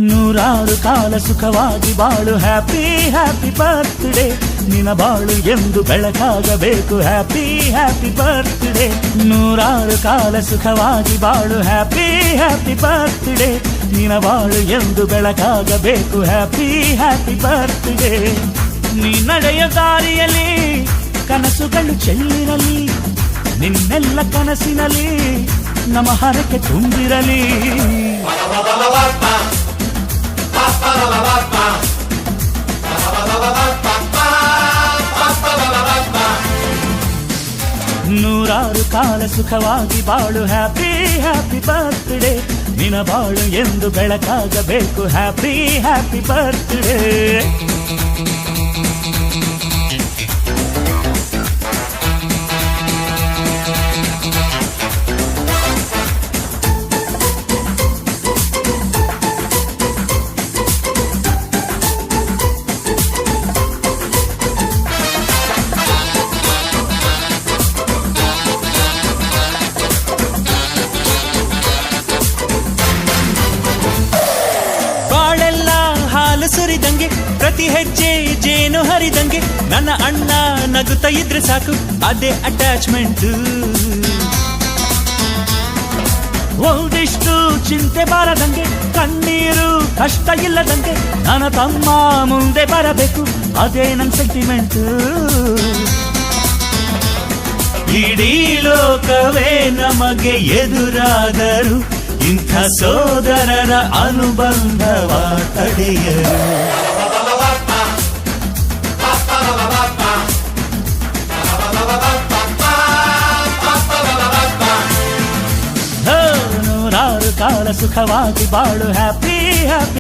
ನೂರಾರು ಕಾಲ ಸುಖವಾಗಿ ಬಾಳು ಹ್ಯಾಪಿ ಹ್ಯಾಪಿ ಬರ್ತ್ಡೇ ನಿನ ಬಾಳು ಎಂದು ಬೆಳಕಾಗಬೇಕು ಹ್ಯಾಪಿ ಹ್ಯಾಪಿ ಬರ್ತ್ಡೇ ನೂರಾರು ಕಾಲ ಸುಖವಾಗಿ ಬಾಳು ಹ್ಯಾಪಿ ಹ್ಯಾಪಿ ಬರ್ತ್ಡೇ ನಿನ ಬಾಳು ಎಂದು ಬೆಳಕಾಗಬೇಕು ಹ್ಯಾಪಿ ಹ್ಯಾಪಿ ಬರ್ತ್ಡೇ ನೀ ನಡೆಯ ದಾರಿಯಲ್ಲಿ ಕನಸುಗಳು ಚೆಲ್ಲಿರಲಿ ನಿನ್ನೆಲ್ಲ ಕನಸಿನಲ್ಲಿ ನಮ್ಮ ಹರಕೆ ತುಂಬಿರಲಿ ನೂರಾರು ಕಾಲ ಸುಖವಾಗಿ ಬಾಳು ಹ್ಯಾಪಿ ಹ್ಯಾಪಿ ಬರ್ತ್ಡೇ ನಿನ ಬಾಳು ಎಂದು ಬೆಳಕಾಗಬೇಕು ಹ್ಯಾಪಿ ಹ್ಯಾಪಿ ಬರ್ತ್ಡೇ ಸುರಿದಂಗೆ ಪ್ರತಿ ಹೆಜ್ಜೆ ಜೇನು ಹರಿದಂಗೆ ನನ್ನ ಅಣ್ಣ ನಗುತ್ತಾ ಇದ್ರೆ ಸಾಕು ಅದೇ ಅಟ್ಯಾಚ್ಮೆಂಟ್ ಒಂದಿಷ್ಟು ಚಿಂತೆ ಬಾರದಂಗೆ ಕಣ್ಣೀರು ಕಷ್ಟ ಇಲ್ಲದಂಗೆ ನನ್ನ ತಮ್ಮ ಮುಂದೆ ಬರಬೇಕು ಅದೇ ನನ್ನ ಸೆಂಟಿಮೆಂಟ್ ಇಡೀ ಲೋಕವೇ ನಮಗೆ ಎದುರಾದರು ಇಂಥ ಸೋದರರ ಅನುಬಂಧವ ತಡೆಯರು ನೂರಾರು ಕಾಲ ಸುಖವಾಗಿ ಬಾಳು ಹ್ಯಾಪಿ